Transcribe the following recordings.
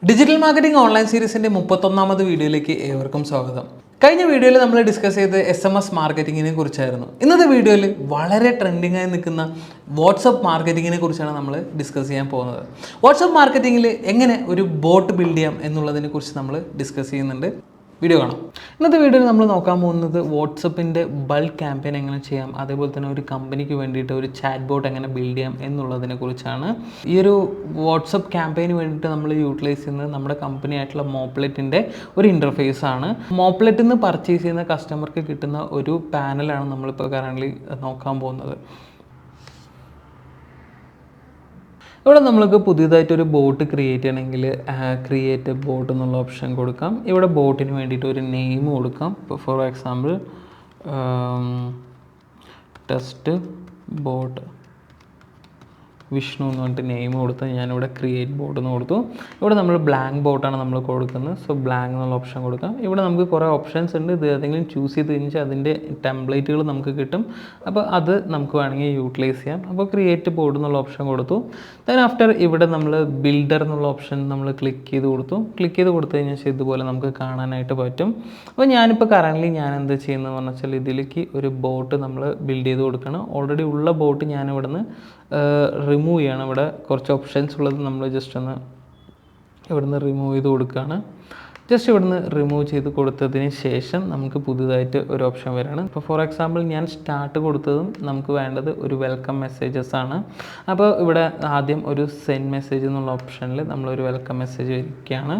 Digital marketing online സീരീസിൻ്റെ 31ാമത് വീഡിയോയിലേക്ക് ഏവർക്കും സ്വാഗതം. കഴിഞ്ഞ വീഡിയോയിൽ നമ്മൾ ഡിസ്കസ് ചെയ്ത് SMS മാർക്കറ്റിങ്ങിനെ കുറിച്ചായിരുന്നു. ഇന്നത്തെ വീഡിയോയിൽ വളരെ ട്രെൻഡിങ് ആയി നിൽക്കുന്ന വാട്സപ്പ് മാർക്കറ്റിങ്ങിനെ കുറിച്ചാണ് നമ്മൾ ഡിസ്കസ് ചെയ്യാൻ പോകുന്നത്. വാട്സപ്പ് മാർക്കറ്റിങ്ങിൽ എങ്ങനെ ഒരു ബോട്ട് ബിൽഡ് ചെയ്യാം എന്നുള്ളതിനെ കുറിച്ച് നമ്മൾ ഡിസ്കസ് ചെയ്യുന്നുണ്ട്. വീഡിയോ കാണാം. ഇന്നത്തെ വീഡിയോയിൽ നമ്മൾ നോക്കാൻ പോകുന്നത് വാട്സപ്പിൻ്റെ ബൾക്ക് ക്യാമ്പയിൻ എങ്ങനെ ചെയ്യാം, അതേപോലെ തന്നെ ഒരു കമ്പനിക്ക് വേണ്ടിയിട്ട് ഒരു ചാറ്റ് ബോട്ട് എങ്ങനെ ബിൽഡ് ചെയ്യാം എന്നുള്ളതിനെ കുറിച്ചാണ്. ഈ ഒരു വാട്സപ്പ് ക്യാമ്പയിന് വേണ്ടിയിട്ട് നമ്മൾ യൂട്ടിലൈസ് ചെയ്യുന്നത് നമ്മുടെ കമ്പനി ആയിട്ടുള്ള മോപ്ലെറ്റിൻ്റെ ഒരു ഇൻ്റർഫേസ് ആണ്. മോപ്ലെറ്റിൽ നിന്ന് പർച്ചേസ് ചെയ്യുന്ന കസ്റ്റമർക്ക് കിട്ടുന്ന ഒരു പാനലാണ് നമ്മളിപ്പോൾ കറൻ്റ്ലി നോക്കാൻ പോകുന്നത്. ഇവിടെ നമ്മൾക്ക് പുതിയതായിട്ടൊരു ബോട്ട് ക്രിയേറ്റ് ചെയ്യണമെങ്കിൽ ക്രിയേറ്റ് ബോട്ട് എന്നുള്ള ഓപ്ഷൻ കൊടുക്കാം. ഇവിടെ ബോട്ടിന് വേണ്ടിയിട്ട് ഒരു നെയിം കൊടുക്കാം. ഇപ്പോൾ for example test boat Vishnu എന്ന് പറഞ്ഞിട്ട് നെയിം കൊടുത്ത് ഞാനിവിടെ ക്രിയേറ്റ് ബോട്ട് എന്ന് കൊടുത്തു. ഇവിടെ നമ്മൾ ബ്ലാങ്ക് ബോട്ടാണ് നമ്മൾ കൊടുക്കുന്നത്. സോ ബ്ലാങ്ക് എന്നുള്ള ഓപ്ഷൻ കൊടുക്കാം. ഇവിടെ നമുക്ക് കുറേ ഓപ്ഷൻസ് ഉണ്ട്. ഇത് ഏതെങ്കിലും ചൂസ് ചെയ്ത് കഴിഞ്ഞാൽ അതിൻ്റെ ടെംപ്ലേറ്റുകൾ നമുക്ക് കിട്ടും. അപ്പോൾ അത് നമുക്ക് വേണമെങ്കിൽ യൂട്ടിലൈസ് ചെയ്യാം. അപ്പോൾ ക്രിയേറ്റ് ബോട്ട് എന്നുള്ള ഓപ്ഷൻ കൊടുത്തു. ദെൻ ആഫ്റ്റർ ഇവിടെ നമ്മൾ ബിൽഡർ എന്നുള്ള ഓപ്ഷൻ നമ്മൾ ക്ലിക്ക് ചെയ്ത് കൊടുത്തു. ക്ലിക്ക് ചെയ്ത് കൊടുത്തു കഴിഞ്ഞാൽ ഇതുപോലെ നമുക്ക് കാണാനായിട്ട് പറ്റും. അപ്പോൾ ഞാനിപ്പോൾ കറൻ്റ്ലി ഞാൻ എന്താ ചെയ്യുന്നതെന്ന് പറഞ്ഞാൽ ഇതിലേക്ക് ഒരു ബോട്ട് നമ്മൾ ബിൽഡ് ചെയ്ത് കൊടുക്കണം. ഓൾറെഡി ഉള്ള ബോട്ട് ഞാനിവിടെ നിന്ന് റിമൂവ് ചെയ്യണം. ഇവിടെ കുറച്ച് ഓപ്ഷൻസ് ഉള്ളത് നമ്മൾ ജസ്റ്റ് ഒന്ന് ഇവിടുന്ന് റിമൂവ് ചെയ്ത് കൊടുക്കുകയാണ്. ജസ്റ്റ് ഇവിടുന്ന് റിമൂവ് ചെയ്ത് കൊടുത്തതിന് ശേഷം നമുക്ക് പുതുതായിട്ട് ഒരു ഓപ്ഷൻ വരാണ്. ഇപ്പോൾ ഫോർ എക്സാമ്പിൾ ഞാൻ സ്റ്റാർട്ട് കൊടുത്തതും നമുക്ക് വേണ്ടത് ഒരു വെൽക്കം മെസ്സേജസ് ആണ്. അപ്പോൾ ഇവിടെ ആദ്യം ഒരു സെൻഡ് മെസ്സേജ് എന്നുള്ള ഓപ്ഷനിൽ നമ്മളൊരു വെൽക്കം മെസ്സേജ് വയ്ക്കുകയാണ്.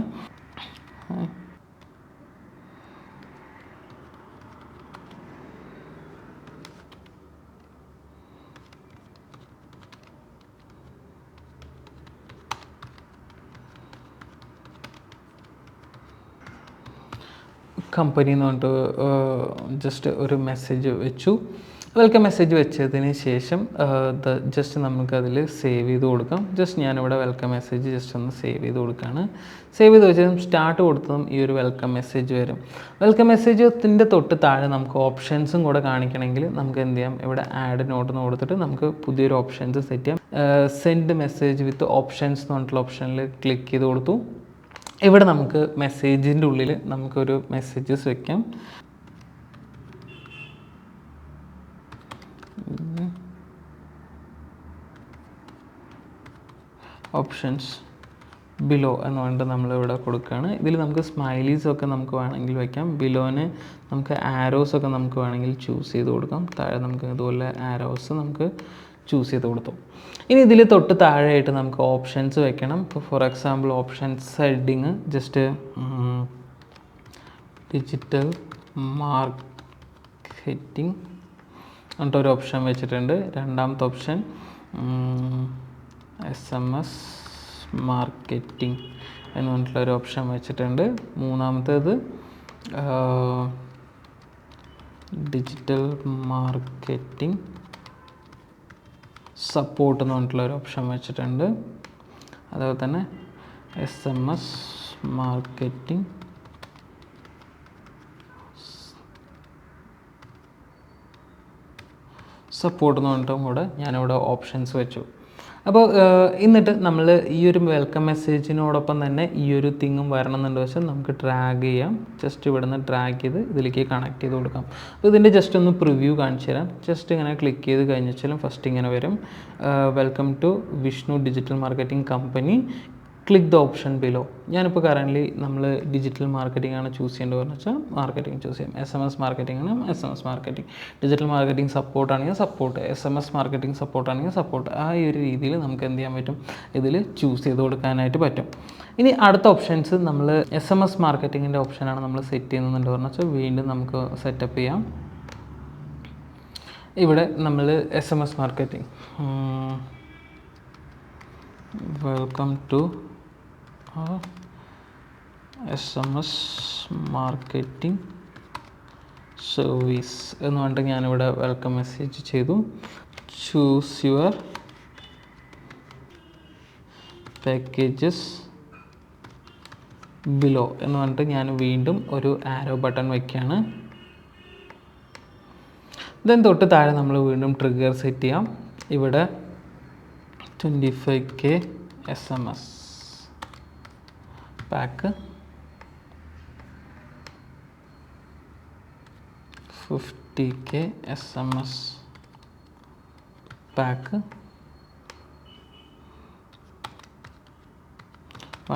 കമ്പനി എന്ന് പറഞ്ഞിട്ട് ജസ്റ്റ് ഒരു മെസ്സേജ് വെച്ചു. വെൽക്കം മെസ്സേജ് വെച്ചതിന് ശേഷം ജസ്റ്റ് നമുക്കതിൽ സേവ് ചെയ്ത് കൊടുക്കാം. ജസ്റ്റ് ഞാനിവിടെ വെൽക്കം മെസ്സേജ് ജസ്റ്റ് ഒന്ന് സേവ് ചെയ്ത് കൊടുക്കുകയാണ്. സേവ് ചെയ്ത് വെച്ചതും സ്റ്റാർട്ട് കൊടുത്തതും ഈ ഒരു വെൽക്കം മെസ്സേജ് വരും. വെൽക്കം മെസ്സേജിൻ്റെ തൊട്ട് താഴെ നമുക്ക് ഓപ്ഷൻസും കൂടെ കാണിക്കണമെങ്കിൽ നമുക്ക് എന്ത് ചെയ്യാം, ഇവിടെ ആഡ് നോട്ട് എന്ന് കൊടുത്തിട്ട് നമുക്ക് പുതിയൊരു ഓപ്ഷൻസ് സെറ്റ് ചെയ്യാം. സെൻഡ് മെസ്സേജ് വിത്ത് ഓപ്ഷൻസ് എന്ന് പറഞ്ഞിട്ടുള്ള ഓപ്ഷനിൽ ക്ലിക്ക് ചെയ്ത് കൊടുത്തു. ഇവിടെ നമുക്ക് മെസ്സേജിൻ്റെ ഉള്ളിൽ നമുക്കൊരു മെസ്സേജസ് വയ്ക്കാം. ഓപ്ഷൻസ് ബിലോ എന്ന് പറഞ്ഞിട്ട് നമ്മളിവിടെ കൊടുക്കുകയാണ്. ഇതിൽ നമുക്ക് സ്മൈലീസൊക്കെ നമുക്ക് വേണമെങ്കിൽ വയ്ക്കാം. ബിലോന് നമുക്ക് ആരോസൊക്കെ നമുക്ക് വേണമെങ്കിൽ ചൂസ് ചെയ്ത് കൊടുക്കാം. താഴെ നമുക്ക് ഇതുപോലെ ആരോസ് നമുക്ക് ചൂസ് ചെയ്ത് കൊടുത്തു. ഇനി ഇതിൽ തൊട്ട് താഴെയായിട്ട് നമുക്ക് ഓപ്ഷൻസ് വെക്കണം. ഇപ്പോൾ for example options heading just digital marketing എന്നിട്ടൊരു ഓപ്ഷൻ വെച്ചിട്ടുണ്ട്. രണ്ടാമത്തെ ഓപ്ഷൻ SMS മാർക്കറ്റിംഗ് എന്ന് പറഞ്ഞിട്ടുള്ളൊരു ഓപ്ഷൻ വെച്ചിട്ടുണ്ട്. മൂന്നാമത്തേത് ഡിജിറ്റൽ മാർക്കറ്റിംഗ് സപ്പോർട്ട് എന്ന് പറഞ്ഞിട്ടുള്ള ഒരു ഓപ്ഷൻ വെച്ചിട്ടുണ്ട്. അതുപോലെ തന്നെ SMS മാർക്കറ്റിംഗ് സപ്പോർട്ട് എന്ന് പറഞ്ഞിട്ടും കൂടെ ഞാനിവിടെ ഓപ്ഷൻസ് വെച്ചു. അപ്പോൾ എന്നിട്ട് നമ്മൾ ഈ ഒരു വെൽക്കം മെസ്സേജിനോടൊപ്പം തന്നെ ഈ ഒരു തിങ്ങും വരണമെന്നുണ്ട് വെച്ചാൽ നമുക്ക് ഡ്രാഗ് ചെയ്യാം. ജസ്റ്റ് ഇവിടെ നിന്ന് ഡ്രാഗ് ചെയ്ത് ഇതിലേക്ക് കണക്ട് ചെയ്ത് കൊടുക്കാം. അപ്പോൾ ഇതിൻ്റെ ജസ്റ്റ് ഒന്ന് പ്രിവ്യൂ കാണിച്ചു തരാം. ജസ്റ്റ് ഇങ്ങനെ ക്ലിക്ക് ചെയ്ത് കഴിഞ്ഞാലും ഫസ്റ്റ് ഇങ്ങനെ വരും, welcome to Vishnu digital marketing company, click the option below. ഞാനിപ്പോൾ കറൻ്റ്ലി നമ്മൾ ഡിജിറ്റൽ മാർക്കറ്റിംഗ് ആണ് ചൂസ് ചെയ്യേണ്ടത് എന്ന് വെച്ചാൽ മാർക്കറ്റിംഗ് ചൂസ് ചെയ്യാം. SMS മാർക്കറ്റിംഗ് ആണ് SMS marketing, digital marketing support ആണെങ്കിൽ സപ്പോർട്ട്, SMS മാർക്കറ്റിംഗ് സപ്പോർട്ട് ആണെങ്കിൽ സപ്പോർട്ട്. ആ ഒരു രീതിയിൽ നമുക്ക് എന്ത് ചെയ്യാൻ പറ്റും, ഇതിൽ ചൂസ് ചെയ്ത് കൊടുക്കാനായിട്ട് പറ്റും. ഇനി അടുത്ത ഓപ്ഷൻസ് നമ്മൾ SMS മാർക്കറ്റിങ്ങിൻ്റെ ഓപ്ഷനാണ് നമ്മൾ സെറ്റ് ചെയ്യുന്നുണ്ട് പറഞ്ഞു വെച്ചാൽ വീണ്ടും നമുക്ക് സെറ്റപ്പ് ചെയ്യാം. ഇവിടെ നമ്മൾ SMS marketing welcome to SMS marketing service എന്ന് പറഞ്ഞിട്ട് ഞാനിവിടെ വെൽക്കം മെസ്സേജ് ചെയ്തു. ചൂസ് യുവർ പാക്കേജസ് ബിലോ എന്ന് പറഞ്ഞിട്ട് ഞാൻ വീണ്ടും ഒരു ആരോ ബട്ടൺ വയ്ക്കുകയാണ്. ദെൻ തൊട്ട് താഴെ നമ്മൾ വീണ്ടും ട്രിഗർ സെറ്റ് ചെയ്യാം. ഇവിടെ 25K SMS pack 50K SMS pack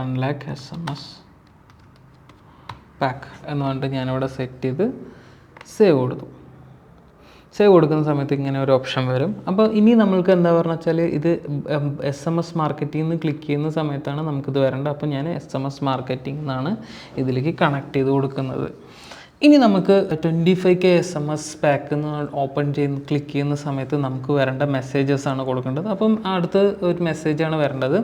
1 lakh SMS pack എന്ന് പറഞ്ഞിട്ട് ഞാനിവിടെ സെറ്റ് ചെയ്ത് സേവ് കൊടുത്തു. സേവ് കൊടുക്കുന്ന സമയത്ത് ഇങ്ങനെ ഒരു ഓപ്ഷൻ വരും. അപ്പോൾ ഇനി നമ്മൾക്ക് എന്താ പറഞ്ഞു വെച്ചാൽ ഇത് SMS മാർക്കറ്റിംഗ് എന്ന് ക്ലിക്ക് ചെയ്യുന്ന സമയത്താണ് നമുക്കിത് വരേണ്ടത്. അപ്പോൾ ഞാൻ SMS മാർക്കറ്റിംഗ് എന്നാണ് ഇതിലേക്ക് കണക്ട് ചെയ്ത് കൊടുക്കുന്നത്. ഇനി നമുക്ക് 25K SMS പാക്ക് എന്ന് ഓപ്പൺ ചെയ്യുന്ന ക്ലിക്ക് ചെയ്യുന്ന സമയത്ത് നമുക്ക് വരേണ്ട മെസ്സേജസ് ആണ് കൊടുക്കേണ്ടത്. അപ്പം അടുത്ത് ഒരു മെസ്സേജാണ് വരേണ്ടത്.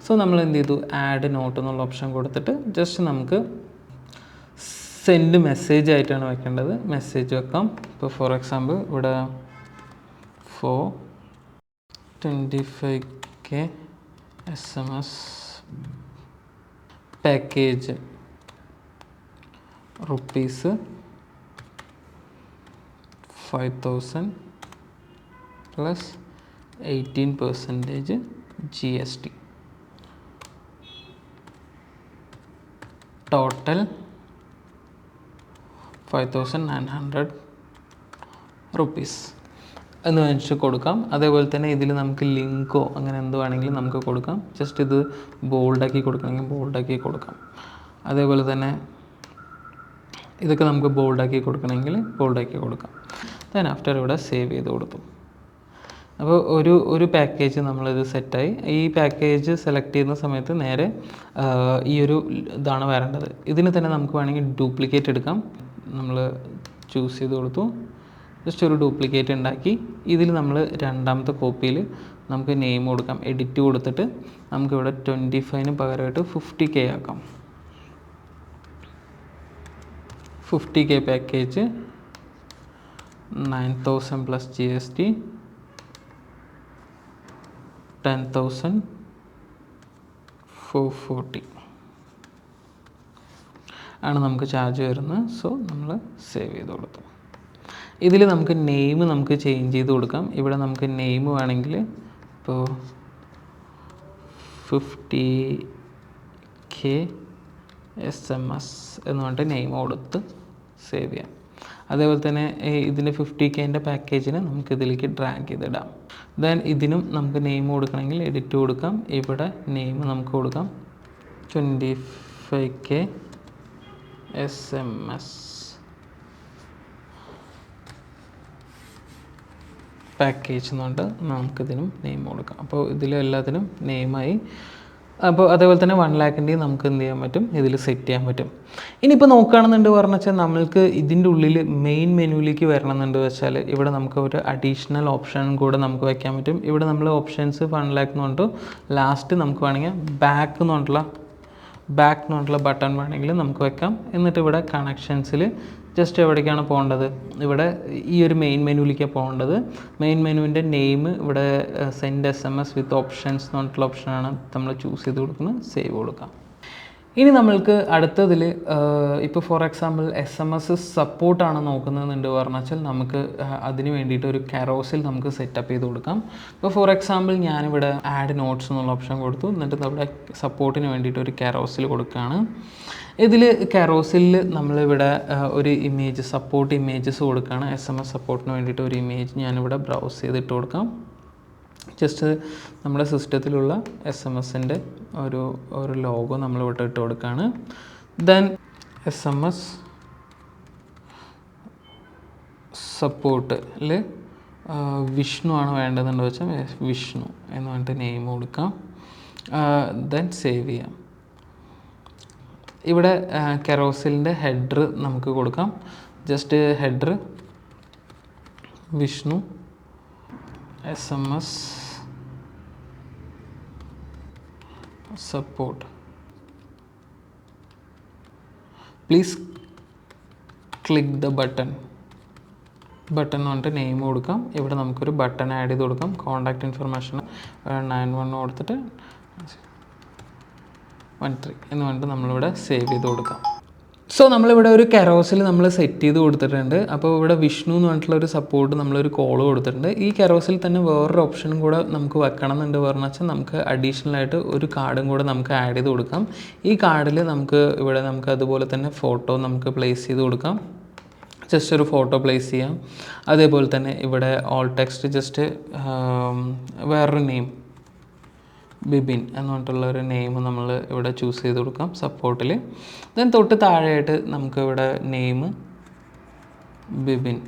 സോ നമ്മൾ എന്ത് ചെയ്തു, ആഡ് നോട്ട് എന്നുള്ള ഓപ്ഷൻ കൊടുത്തിട്ട് ജസ്റ്റ് നമുക്ക് സെൻഡ് മെസ്സേജ് ആയിട്ടാണ് വെക്കേണ്ടത്. മെസ്സേജ് വെക്കാം. ഇപ്പോൾ ഫോർ എക്സാമ്പിൾ ഇവിടെ 25K SMS package rupees 5,000 plus 18% GST total 5,900 rupees എന്ന് വെച്ച് കൊടുക്കാം. അതേപോലെ തന്നെ ഇതിൽ നമുക്ക് ലിങ്കോ അങ്ങനെ എന്ത് വേണമെങ്കിലും നമുക്ക് കൊടുക്കാം. ജസ്റ്റ് ഇത് ബോൾഡാക്കി കൊടുക്കണമെങ്കിൽ ബോൾഡാക്കി കൊടുക്കാം. അതേപോലെ തന്നെ ഇതൊക്കെ നമുക്ക് ബോൾഡാക്കി കൊടുക്കണമെങ്കിൽ ബോൾഡാക്കി കൊടുക്കാം. ദെൻ ആഫ്റ്റർ ഇവിടെ സേവ് ചെയ്ത് കൊടുത്തു. അപ്പോൾ ഒരു പാക്കേജ് നമ്മളിത് സെറ്റായി. ഈ പാക്കേജ് സെലക്ട് ചെയ്യുന്ന സമയത്ത് നേരെ ഈ ഒരു ഇതാണ് വരേണ്ടത്. ഇതിന് തന്നെ നമുക്ക് വേണമെങ്കിൽ ഡ്യൂപ്ലിക്കേറ്റ് എടുക്കാം. നമ്മൾ ചൂസ് ചെയ്ത് കൊടുത്തു. ജസ്റ്റ് ഒരു ഡ്യൂപ്ലിക്കേറ്റ് ഉണ്ടാക്കി ഇതിൽ നമ്മൾ രണ്ടാമത്തെ കോപ്പിയിൽ നമുക്ക് നെയിം കൊടുക്കാം. എഡിറ്റ് കൊടുത്തിട്ട് നമുക്കിവിടെ 25 പകരമായിട്ട് 50K ആക്കാം. 50K പാക്കേജ് 9,000 പ്ലസ് GST 10,440 ആണ് നമുക്ക് ചാർജ് വരുന്നത്. സോ നമ്മൾ സേവ് ചെയ്ത് കൊടുത്തു. ഇതിൽ നമുക്ക് നെയിം നമുക്ക് ചേഞ്ച് ചെയ്ത് കൊടുക്കാം. ഇവിടെ നമുക്ക് നെയിം വേണമെങ്കിൽ ഇപ്പോൾ 50K SMS എന്ന് പറഞ്ഞിട്ട് നെയിം കൊടുത്ത് സേവ് ചെയ്യാം. അതേപോലെ തന്നെ ഇതിൻ്റെ 50Kൻ്റെ പാക്കേജിന് നമുക്ക് ഇതിലേക്ക് ഡ്രാഗ് ചെയ്തിടാം. ദെൻ ഇതിനും നമുക്ക് നെയിം കൊടുക്കണമെങ്കിൽ എഡിറ്റ് കൊടുക്കാം. ഇവിടെ നെയിം നമുക്ക് കൊടുക്കാം 25K SMS പാക്കേജ് എന്നുകൊണ്ട് നമുക്കിതിനും നെയിം കൊടുക്കാം. അപ്പോൾ ഇതിലെല്ലാത്തിനും നെയിമായി. അപ്പോൾ അതേപോലെ തന്നെ 1 ലാഖിൻ്റെയും നമുക്ക് എന്ത് ചെയ്യാൻ പറ്റും, ഇതിൽ സെറ്റ് ചെയ്യാൻ പറ്റും. ഇനിയിപ്പോൾ നോക്കുകയാണെന്നുണ്ട് പറഞ്ഞു വെച്ചാൽ നമ്മൾക്ക് ഇതിൻ്റെ ഉള്ളിൽ മെയിൻ മെനുവിലേക്ക് വരണമെന്നുണ്ട് വെച്ചാൽ ഇവിടെ നമുക്ക് ഒരു അഡീഷണൽ ഓപ്ഷൻ കൂടെ നമുക്ക് വയ്ക്കാൻ പറ്റും. ഇവിടെ നമ്മൾ ഓപ്ഷൻസ് 1 ലാഖ് എന്ന് പറഞ്ഞിട്ട് ലാസ്റ്റ് നമുക്ക് വേണമെങ്കിൽ ബാക്ക് എന്ന് പറഞ്ഞിട്ടുള്ള ബട്ടൺ വേണമെങ്കിൽ നമുക്ക് വെക്കാം. എന്നിട്ട് ഇവിടെ കണക്ഷൻസിൽ ജസ്റ്റ് എവിടേക്കാണ് പോകേണ്ടത്, ഇവിടെ ഈ ഒരു മെയിൻ മെനുവിലേക്കാണ് പോകേണ്ടത്. മെയിൻ മെനുവിൻ്റെ നെയിം ഇവിടെ സെൻഡ് SMS വിത്ത് ഓപ്ഷൻസ് എന്ന് പറഞ്ഞിട്ടുള്ള ഓപ്ഷനാണ് നമ്മൾ ചൂസ് ചെയ്ത് കൊടുക്കുന്നത്. സേവ് കൊടുക്കാം. ഇനി നമ്മൾക്ക് അടുത്തതിൽ ഇപ്പോൾ ഫോർ എക്സാമ്പിൾ SMS സപ്പോർട്ടാണ് നോക്കുന്നതെന്നുണ്ട് പറഞ്ഞു വെച്ചാൽ നമുക്ക് അതിന് വേണ്ടിയിട്ട് ഒരു കരോസിൽ നമുക്ക് സെറ്റപ്പ് ചെയ്ത് കൊടുക്കാം. ഇപ്പോൾ ഫോർ എക്സാമ്പിൾ ഞാനിവിടെ ആഡ് നോട്ട്സ് എന്നുള്ള ഓപ്ഷൻ കൊടുത്തു. എന്നിട്ട് നമ്മുടെ സപ്പോർട്ടിന് വേണ്ടിയിട്ട് ഒരു കരോസിൽ കൊടുക്കുകയാണ്. ഇതിൽ കരോസിലിൽ നമ്മളിവിടെ ഒരു ഇമേജ് സപ്പോർട്ട് ഇമേജസ് കൊടുക്കുകയാണ്. SMS സപ്പോർട്ടിന് വേണ്ടിയിട്ട് ഒരു ഇമേജ് ഞാനിവിടെ ബ്രൗസ് ചെയ്തിട്ട് കൊടുക്കാം. ജസ്റ്റ് നമ്മുടെ സിസ്റ്റത്തിലുള്ള SMS-ൻ്റെ ഒരു ലോഗോ നമ്മളിവിടെ ഇട്ട് കൊടുക്കുകയാണ്. ദെൻ SMS സപ്പോർട്ടിൽ വിഷ്ണു ആണ് വേണ്ടതെന്ന് വെച്ചാൽ വിഷ്ണു എന്ന് പറഞ്ഞിട്ട് നെയിം കൊടുക്കാം. ദെൻ സേവ് ചെയ്യാം. ഇവിടെ കെറോസിലിൻ്റെ ഹെഡർ നമുക്ക് കൊടുക്കാം. Just header Vishnu SMS support please click the button എന്ന് പറഞ്ഞിട്ട് നെയിം കൊടുക്കാം. ഇവിടെ നമുക്കൊരു ബട്ടൺ ആഡ് ചെയ്ത് കൊടുക്കാം. കോൺടാക്റ്റ് ഇൻഫർമേഷൻ 91 കൊടുത്തിട്ട് 13 എന്ന് പറഞ്ഞിട്ട് നമ്മളിവിടെ സേവ് ചെയ്ത് കൊടുക്കാം. സോ നമ്മളിവിടെ ഒരു കെറോസിൽ നമ്മൾ സെറ്റ് ചെയ്ത് കൊടുത്തിട്ടുണ്ട്. അപ്പോൾ ഇവിടെ വിഷ്ണു എന്ന് പറഞ്ഞിട്ടുള്ള ഒരു സപ്പോർട്ട് നമ്മളൊരു കോൾ കൊടുത്തിട്ടുണ്ട്. ഈ കെറോസിൽ തന്നെ വേറൊരു ഓപ്ഷനും കൂടെ നമുക്ക് വെക്കണം എന്നുണ്ട് പറഞ്ഞു വെച്ചാൽ നമുക്ക് അഡീഷണൽ ആയിട്ട് ഒരു കാർഡും കൂടെ നമുക്ക് ആഡ് ചെയ്ത് കൊടുക്കാം. ഈ കാർഡിൽ നമുക്ക് ഇവിടെ നമുക്ക് അതുപോലെ തന്നെ ഫോട്ടോ നമുക്ക് പ്ലേസ് ചെയ്ത് കൊടുക്കാം. ജസ്റ്റ് ഒരു ഫോട്ടോ പ്ലേസ് ചെയ്യാം. അതേപോലെ തന്നെ ഇവിടെ ഓൾ ടെക്സ്റ്റ് ജസ്റ്റ് വേറൊരു നെയിം ബിബിൻ എന്ന് പറഞ്ഞിട്ടുള്ള ഒരു നെയിം നമ്മൾ ഇവിടെ ചൂസ് ചെയ്ത് കൊടുക്കാം സപ്പോർട്ടിൽ. ദെൻ തൊട്ട് താഴെയായിട്ട് നമുക്ക് ഇവിടെ നെയിം ബിബിൻ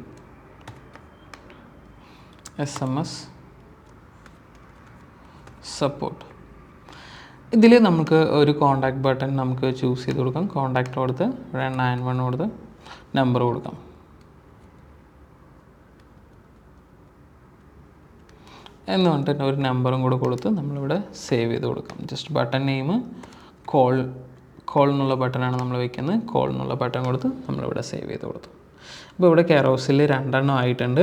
SMS സപ്പോർട്ട്. ഇതിൽ നമുക്ക് ഒരു കോൺടാക്റ്റ് ബട്ടൺ നമുക്ക് ചൂസ് ചെയ്ത് കൊടുക്കാം. കോൺടാക്റ്റ് കൊടുത്ത് ഇവിടെ 91 കൊടുത്ത് നമ്പർ കൊടുക്കാം. എന്ന് പറഞ്ഞിട്ട് ഒരു നമ്പറും കൂടെ കൊടുത്ത് നമ്മളിവിടെ സേവ് ചെയ്ത് കൊടുക്കാം. ജസ്റ്റ് ബട്ടൺ നെയിം കോൾ എന്നുള്ള ബട്ടണാണ് നമ്മൾ വയ്ക്കുന്നത്. കോൾ എന്നുള്ള ബട്ടൺ കൊടുത്ത് നമ്മളിവിടെ സേവ് ചെയ്ത് കൊടുത്തു. അപ്പോൾ ഇവിടെ കെറോസിൽ 2 ആയിട്ടുണ്ട്.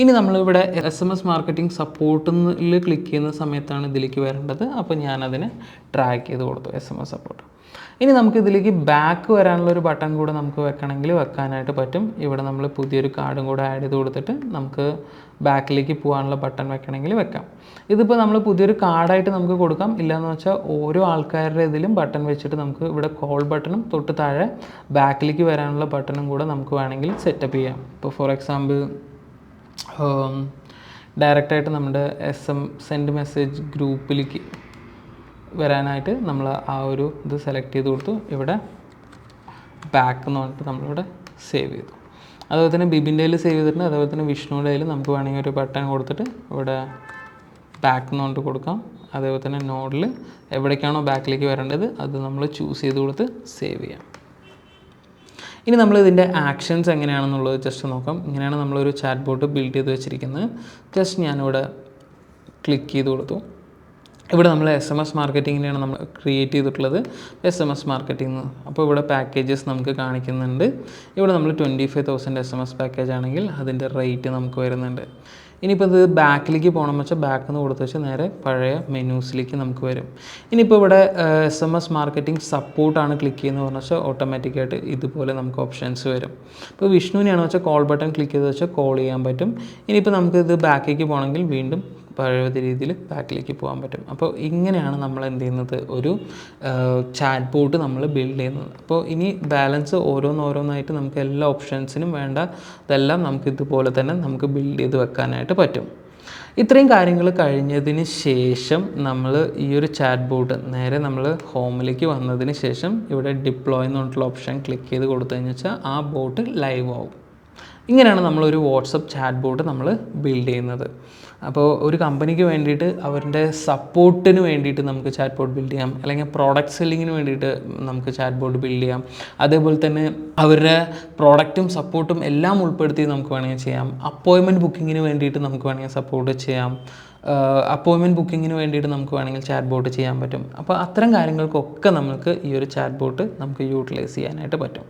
ഇനി നമ്മളിവിടെ SMS മാർക്കറ്റിംഗ് സപ്പോർട്ടിൽ ക്ലിക്ക് ചെയ്യുന്ന സമയത്താണ് ഇതിലേക്ക് വരേണ്ടത്. അപ്പോൾ ഞാനതിനെ ട്രാക്ക് ചെയ്ത് കൊടുത്തു SMS സപ്പോർട്ട്. ഇനി നമുക്ക് ഇതിലേക്ക് ബാക്ക് വരാനുള്ളൊരു ബട്ടൺ കൂടെ നമുക്ക് വെക്കണമെങ്കിൽ വെക്കാനായിട്ട് പറ്റും. ഇവിടെ നമ്മൾ പുതിയൊരു കാർഡും കൂടെ ആഡ് ചെയ്ത് കൊടുത്തിട്ട് നമുക്ക് ബാക്കിലേക്ക് പോകാനുള്ള ബട്ടൺ വെക്കണമെങ്കിൽ വെക്കാം. ഇതിപ്പോൾ നമ്മൾ പുതിയൊരു കാർഡായിട്ട് നമുക്ക് കൊടുക്കാം. ഇല്ലയെന്ന് വെച്ചാൽ ഓരോ ആൾക്കാരുടെ ഇതിലും ബട്ടൺ വെച്ചിട്ട് നമുക്ക് ഇവിടെ കോൾ ബട്ടണും തൊട്ട് താഴെ ബാക്കിലേക്ക് വരാനുള്ള ബട്ടണും കൂടെ നമുക്ക് വേണമെങ്കിൽ സെറ്റപ്പ് ചെയ്യാം. ഇപ്പോൾ ഫോർ എക്സാമ്പിൾ ഡയറക്റ്റായിട്ട് നമ്മുടെ സെൻഡ് മെസ്സേജ് ഗ്രൂപ്പിലേക്ക് വരാനായിട്ട് നമ്മൾ ആ ഒരു ഇത് സെലക്ട് ചെയ്ത് കൊടുത്തു. ഇവിടെ ബാക്ക് എന്ന് പറഞ്ഞിട്ട് നമ്മളിവിടെ സേവ് ചെയ്തു. അതുപോലെ തന്നെ ബിബിൻ്റെ കയ്യിൽ സേവ് ചെയ്തിട്ടുണ്ട്. അതുപോലെ തന്നെ വിഷ്ണുവിൻ്റെ കയ്യിൽ നമുക്ക് വേണമെങ്കിൽ ഒരു ബട്ടൺ കൊടുത്തിട്ട് ഇവിടെ ബാക്ക് എന്ന് പറഞ്ഞിട്ട് കൊടുക്കാം. അതേപോലെ തന്നെ നോഡിൽ എവിടേക്കാണോ ബാക്കിലേക്ക് വരേണ്ടത് അത് നമ്മൾ ചൂസ് ചെയ്ത് കൊടുത്ത് സേവ് ചെയ്യാം. ഇനി നമ്മൾ ഇതിൻ്റെ ആക്ഷൻസ് എങ്ങനെയാണെന്നുള്ളത് ജസ്റ്റ് നോക്കാം. ഇങ്ങനെയാണ് നമ്മളൊരു ചാറ്റ് ബോട്ട് ബിൽഡ് ചെയ്ത് വെച്ചിരിക്കുന്നത്. ജസ്റ്റ് ഞാനിവിടെ ക്ലിക്ക് ചെയ്ത് കൊടുത്തു. ഇവിടെ നമ്മൾ SMS മാർക്കറ്റിങ്ങിനെയാണ് നമ്മൾ ക്രിയേറ്റ് ചെയ്തിട്ടുള്ളത്. SMS marketing. അപ്പോൾ ഇവിടെ പാക്കേജസ് നമുക്ക് കാണിക്കുന്നുണ്ട്. ഇവിടെ നമ്മൾ 25,000 SMS പാക്കേജ് ആണെങ്കിൽ അതിൻ്റെ റേറ്റ് നമുക്ക് വരുന്നുണ്ട്. ഇനിയിപ്പോൾ ഇത് ബാക്കിലേക്ക് പോകണമെന്ന് വെച്ചാൽ ബാക്കിൽ നിന്ന് കൊടുത്ത് വെച്ചാൽ നേരെ പഴയ മെനൂസിലേക്ക് നമുക്ക് വരും. ഇനിയിപ്പോൾ ഇവിടെ SMS മാർക്കറ്റിംഗ് സപ്പോർട്ടാണ് ക്ലിക്ക് ചെയ്യുന്നത് പറഞ്ഞു വെച്ചാൽ ഓട്ടോമാറ്റിക്കായിട്ട് ഇതുപോലെ നമുക്ക് ഓപ്ഷൻസ് വരും. ഇപ്പോൾ വിഷ്ണുവിനെയാണെന്ന് വെച്ചാൽ കോൾ ബട്ടൺ ക്ലിക്ക് ചെയ്ത് വെച്ചാൽ കോൾ ചെയ്യാൻ പറ്റും. ഇനിയിപ്പോൾ നമുക്കിത് ബാക്കിലേക്ക് പോകണമെങ്കിൽ വീണ്ടും പഴയ രീതിയിൽ ബാക്കിലേക്ക് പോകാൻ പറ്റും. അപ്പോൾ ഇങ്ങനെയാണ് നമ്മൾ എന്ത് ചെയ്യുന്നത്, ഒരു ചാറ്റ് ബോട്ട് നമ്മൾ ബിൽഡ് ചെയ്യുന്നത്. അപ്പോൾ ഇനി ബാലൻസ് ഓരോന്നായിട്ട് നമുക്ക് എല്ലാ ഓപ്ഷൻസിനും വേണ്ട ഇതെല്ലാം നമുക്ക് ഇതുപോലെ തന്നെ നമുക്ക് ബിൽഡ് ചെയ്ത് വെക്കാനായിട്ട് പറ്റും. ഇത്രയും കാര്യങ്ങൾ കഴിഞ്ഞതിന് ശേഷം നമ്മൾ ഈ ഒരു ചാറ്റ് ബോട്ട് നേരെ നമ്മൾ ഹോമിലേക്ക് വന്നതിന് ശേഷം ഇവിടെ ഡിപ്ലോയ് എന്ന് പറഞ്ഞിട്ടുള്ള ഓപ്ഷൻ ക്ലിക്ക് ചെയ്ത് കൊടുത്തു കഴിഞ്ഞാൽ വെച്ചാൽ ആ ബോട്ട് ലൈവ് ആവും. ഇങ്ങനെയാണ് നമ്മളൊരു വാട്സപ്പ് ചാറ്റ് ബോട്ട് നമ്മൾ ബിൽഡ് ചെയ്യുന്നത്. അപ്പോൾ ഒരു കമ്പനിക്ക് വേണ്ടിയിട്ട് അവരുടെ സപ്പോർട്ടിന് വേണ്ടിയിട്ട് നമുക്ക് ചാറ്റ് ബോട്ട് ബിൽഡ് ചെയ്യാം, അല്ലെങ്കിൽ പ്രോഡക്റ്റ് സെല്ലിങ്ങിന് വേണ്ടിയിട്ട് നമുക്ക് ചാറ്റ് ബോട്ട് ബിൽഡ് ചെയ്യാം. അതേപോലെ തന്നെ അവരുടെ പ്രോഡക്റ്റും സപ്പോർട്ടും എല്ലാം ഉൾപ്പെടുത്തി നമുക്ക് വേണമെങ്കിൽ ചെയ്യാം. അപ്പോയിൻമെൻറ്റ് ബുക്കിങ്ങിന് വേണ്ടിയിട്ട് നമുക്ക് വേണമെങ്കിൽ സപ്പോർട്ട് ചെയ്യാം. അപ്പോയിൻമെൻറ്റ് ബുക്കിങ്ങിന് വേണ്ടിയിട്ട് നമുക്ക് വേണമെങ്കിൽ ചാറ്റ് ബോട്ട് ചെയ്യാൻ പറ്റും. അപ്പോൾ അത്തരം കാര്യങ്ങൾക്കൊക്കെ നമുക്ക് ഈ ഒരു ചാറ്റ് ബോട്ട് നമുക്ക് യൂട്ടിലൈസ് ചെയ്യാനായിട്ട് പറ്റും.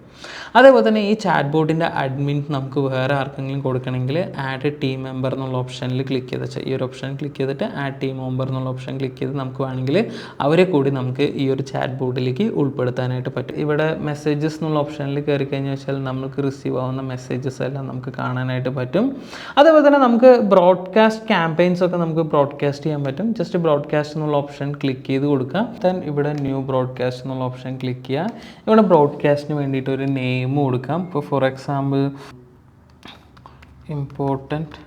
അതേപോലെ തന്നെ ഈ ചാറ്റ് ബോട്ടിൻ്റെ അഡ്മിൻ നമുക്ക് വേറെ ആർക്കെങ്കിലും കൊടുക്കണമെങ്കിൽ ആഡ് ടീം മെമ്പർ എന്നുള്ള ഓപ്ഷനിൽ ക്ലിക്ക് ചെയ്ത് വെച്ചാൽ ഈ ഒരു ഓപ്ഷൻ ക്ലിക്ക് ചെയ്തിട്ട് ആഡ് ടീം മെമ്പർ എന്നുള്ള ഓപ്ഷൻ ക്ലിക്ക് ചെയ്ത് നമുക്ക് വേണമെങ്കിൽ അവരെ കൂടി നമുക്ക് ഈ ഒരു ചാറ്റ് ബോട്ടിലേക്ക് ഉൾപ്പെടുത്താനായിട്ട് പറ്റും. ഇവിടെ മെസ്സേജസ് എന്നുള്ള ഓപ്ഷനിൽ കയറി കഴിഞ്ഞാൽ വെച്ചാൽ നമുക്ക് റിസീവ് ആവുന്ന മെസ്സേജസ് എല്ലാം നമുക്ക് കാണാനായിട്ട് പറ്റും. അതേപോലെ തന്നെ നമുക്ക് ബ്രോഡ്കാസ്റ്റ് ക്യാമ്പയിൻസ് ഒക്കെ നമുക്ക് ബ്രോഡ്കാസ്റ്റ് ചെയ്യാൻ പറ്റും. ജസ്റ്റ് ബ്രോഡ്കാസ്റ്റ് എന്നുള്ള ഓപ്ഷൻ ക്ലിക്ക് ചെയ്ത് കൊടുക്കുക. ദെൻ ഇവിടെ ന്യൂ ബ്രോഡ്കാസ്റ്റ് എന്നുള്ള ഓപ്ഷൻ ക്ലിക്ക് ചെയ്യുക. ഇവിടെ ബ്രോഡ്കാസ്റ്റിന് വേണ്ടിയിട്ട് ഒരു നെയിം കൊടുക്കാം. ഇപ്പോൾ ഫോർ എക്സാമ്പിൾ ഇമ്പോർട്ടൻറ്റ്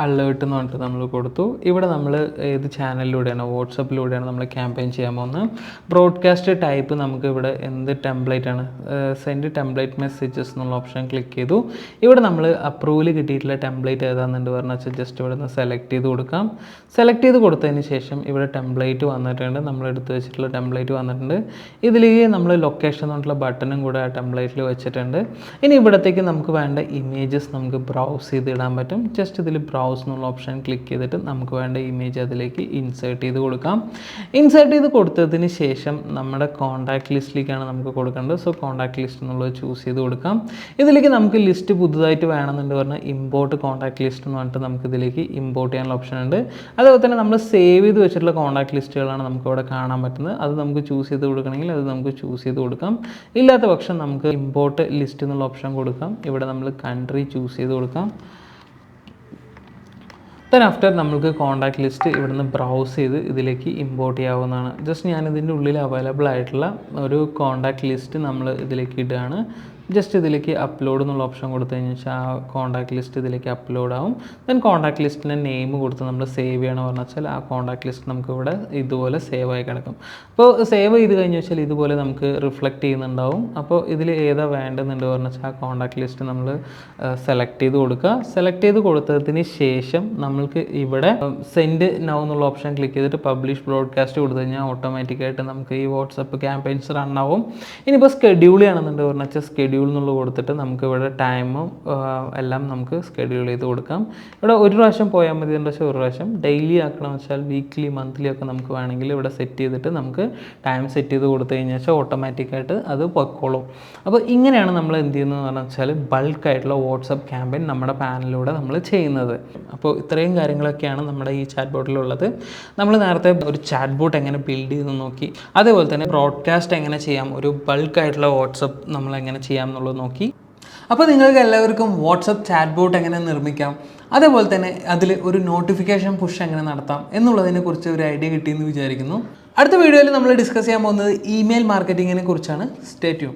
അലേർട്ട് എന്ന് പറഞ്ഞിട്ട് നമ്മൾ കൊടുത്തു. ഇവിടെ നമ്മൾ ഏത് ചാനലിലൂടെയാണ്, വാട്സപ്പിലൂടെയാണ് നമ്മൾ ക്യാമ്പയിൻ ചെയ്യാൻ പോകുന്നത്. ബ്രോഡ്കാസ്റ്റ് ടൈപ്പ് നമുക്ക് ഇവിടെ എന്ത് ടെംപ്ലേറ്റാണ്, സെൻഡ് ടെംപ്ലേറ്റ് മെസ്സേജസ് എന്നുള്ള ഓപ്ഷൻ ക്ലിക്ക് ചെയ്തു. ഇവിടെ നമ്മൾ അപ്രൂവൽ കിട്ടിയിട്ടുള്ള ടെംപ്ലേറ്റ് ഏതാണെന്നുണ്ട് പറഞ്ഞാൽ വെച്ചാൽ ജസ്റ്റ് ഇവിടെ നിന്ന് സെലക്ട് ചെയ്ത് കൊടുക്കാം. സെലക്ട് ചെയ്ത് കൊടുത്തതിന് ശേഷം ഇവിടെ ടെംപ്ലേറ്റ് വന്നിട്ടുണ്ട്, നമ്മൾ എടുത്ത് വെച്ചിട്ടുള്ള ടെംപ്ലേറ്റ് വന്നിട്ടുണ്ട്. ഇതിലേക്ക് നമ്മൾ ലൊക്കേഷൻ എന്ന് പറഞ്ഞിട്ടുള്ള ബട്ടണും കൂടെ ആ ടെംപ്ലേറ്റിൽ വെച്ചിട്ടുണ്ട്. ഇനി ഇവിടത്തേക്ക് നമുക്ക് വേണ്ട ഇമേജസ് നമുക്ക് ബ്രൗസ് ചെയ്ത് ഇടാൻ പറ്റും. ജസ്റ്റ് ഇതിൽ ബ്രൗസ് ബ്രൗസ് എന്നുള്ള ഓപ്ഷൻ ക്ലിക്ക് ചെയ്തിട്ട് നമുക്ക് വേണ്ട ഇമേജ് അതിലേക്ക് ഇൻസേർട്ട് ചെയ്ത് കൊടുക്കാം. ഇൻസേർട്ട് ചെയ്ത് കൊടുത്തതിന് ശേഷം നമ്മുടെ കോൺടാക്ട് ലിസ്റ്റിലേക്കാണ് നമുക്ക് കൊടുക്കേണ്ടത്. സോ കോൺടാക്ട് ലിസ്റ്റ് എന്നുള്ളത് ചൂസ് ചെയ്ത് കൊടുക്കാം. ഇതിലേക്ക് നമുക്ക് ലിസ്റ്റ് പുതുതായിട്ട് വേണമെന്നുണ്ട് പറഞ്ഞാൽ ഇമ്പോർട്ട് കോൺടാക്ട് ലിസ്റ്റ് എന്ന് പറഞ്ഞിട്ട് നമുക്ക് ഇതിലേക്ക് ഇമ്പോർട്ട് ചെയ്യാനുള്ള ഓപ്ഷൻ ഉണ്ട്. അതുപോലെ തന്നെ നമ്മൾ സേവ് ചെയ്ത് വെച്ചിട്ടുള്ള കോൺടാക്ട് ലിസ്റ്റുകളാണ് നമുക്ക് ഇവിടെ കാണാൻ പറ്റുന്നത്. അത് നമുക്ക് ചൂസ് ചെയ്ത് കൊടുക്കണമെങ്കിൽ അത് നമുക്ക് ചൂസ് ചെയ്ത് കൊടുക്കാം. ഇല്ലാത്ത പക്ഷം നമുക്ക് ഇമ്പോർട്ട് ലിസ്റ്റ് എന്നുള്ള ഓപ്ഷൻ കൊടുക്കാം. ഇവിടെ നമ്മൾ കൺട്രി ചൂസ് ചെയ്ത് കൊടുക്കാം. ദെൻ ആഫ്റ്റർ നമുക്ക് കോൺടാക്ട് ലിസ്റ്റ് ഇവിടെ നിന്ന് ബ്രൗസ് ചെയ്ത് ഇതിലേക്ക് ഇമ്പോർട്ട് ചെയ്യാവുന്നതാണ്. ജസ്റ്റ് ഞാനിതിൻ്റെ ഉള്ളിൽ അവൈലബിൾ ആയിട്ടുള്ള ഒരു കോൺടാക്ട് ലിസ്റ്റ് നമ്മൾ ഇതിലേക്ക് ഇടുകയാണ്. ജസ്റ്റ് ഇതിലേക്ക് അപ്ലോഡ് എന്നുള്ള ഓപ്ഷൻ കൊടുത്തു കഴിഞ്ഞാൽ വെച്ചാൽ ആ കോൺടാക്ട് ലിസ്റ്റ് ഇതിലേക്ക് അപ്ലോഡ് ആവും. ദെൻ കോൺടാക്ട് ലിസ്റ്റിൻ്റെ നെയിം കൊടുത്ത് നമ്മൾ സേവ് ചെയ്യണമെന്ന് പറഞ്ഞു വെച്ചാൽ ആ കോൺടാക്ട് ലിസ്റ്റ് നമുക്ക് ഇവിടെ ഇതുപോലെ സേവ് ആയി കിടക്കും. അപ്പോൾ സേവ് ചെയ്ത് കഴിഞ്ഞ് വെച്ചാൽ ഇതുപോലെ നമുക്ക് റിഫ്ലക്റ്റ് ചെയ്യുന്നുണ്ടാവും. അപ്പോൾ ഇതിൽ ഏതാ വേണ്ടതെന്നുണ്ട് പറഞ്ഞു വെച്ചാൽ ആ കോൺടാക്ട് ലിസ്റ്റ് നമ്മൾ സെലക്ട് ചെയ്ത് കൊടുക്കുക. സെലക്ട് ചെയ്ത് കൊടുത്തതിന് ശേഷം നമ്മൾക്ക് ഇവിടെ സെൻഡ് നൗ എന്നുള്ള ഓപ്ഷൻ ക്ലിക്ക് ചെയ്തിട്ട് പബ്ലിഷ് ബ്രോഡ്കാസ്റ്റ് കൊടുത്തു കഴിഞ്ഞാൽ ഓട്ടോമാറ്റിക്കായിട്ട് നമുക്ക് ഈ വാട്സപ്പ് ക്യാമ്പയിൻസ് റൺ ആവും. ഇനിയിപ്പോൾ സ്കെഡ്യൂൾ ചെയ്യണമെന്നുണ്ട് പറഞ്ഞു വെച്ചാൽ സ്കെഡ്യൂൾ എന്നുള്ളത് കൊടുത്തിട്ട് നമുക്ക് ഇവിടെ ടൈമും എല്ലാം നമുക്ക് സ്കെഡ്യൂൾ ചെയ്ത് കൊടുക്കാം. ഇവിടെ ഒരു പ്രാവശ്യം പോയാൽ മതി എന്ന് വെച്ചാൽ ഒരു പ്രാവശ്യം, ഡെയിലി ആക്കണമെന്ന് വെച്ചാൽ വീക്ക്ലി മന്ത്ലി ഒക്കെ നമുക്ക് വേണമെങ്കിൽ ഇവിടെ സെറ്റ് ചെയ്തിട്ട് നമുക്ക് ടൈം സെറ്റ് ചെയ്ത് കൊടുത്തു കഴിഞ്ഞാൽ വെച്ചാൽ ഓട്ടോമാറ്റിക്കായിട്ട് അത് പൊയ്ക്കോളും. അപ്പോൾ ഇങ്ങനെയാണ് നമ്മൾ എന്ത് ചെയ്യുന്നത് പറഞ്ഞു വെച്ചാൽ ബൾക്കായിട്ടുള്ള വാട്സപ്പ് ക്യാമ്പയിൻ നമ്മുടെ പാനലിലൂടെ നമ്മൾ ചെയ്യുന്നത്. അപ്പോൾ ഇത്രയും കാര്യങ്ങളൊക്കെയാണ് നമ്മുടെ ഈ ചാറ്റ് ബോട്ടിലുള്ളത്. നമ്മൾ നേരത്തെ ഒരു ചാറ്റ് ബോട്ട് എങ്ങനെ ബിൽഡ് ചെയ്ത് നോക്കി, അതേപോലെ തന്നെ ബ്രോഡ്കാസ്റ്റ് എങ്ങനെ ചെയ്യാം, ഒരു ബൾക്കായിട്ടുള്ള വാട്സപ്പ് നമ്മൾ എങ്ങനെ ചെയ്യാം എന്നുള്ളത് നോക്കി. അപ്പോൾ നിങ്ങൾക്ക് എല്ലാവർക്കും വാട്സപ്പ് ചാറ്റ് ബോട്ട് എങ്ങനെ നിർമ്മിക്കാം, അതേപോലെ തന്നെ അതിൽ ഒരു നോട്ടിഫിക്കേഷൻ പുഷ് എങ്ങനെ നടത്താം എന്നുള്ളതിനെ കുറിച്ച് ഒരു ഐഡിയ കിട്ടിയെന്ന് വിചാരിക്കുന്നു. അടുത്ത വീഡിയോയിൽ നമ്മൾ ഡിസ്കസ് ചെയ്യാൻ പോകുന്നത് ഇമെയിൽ മാർക്കറ്റിങ്ങിനെ കുറിച്ചാണ്. Stay tune.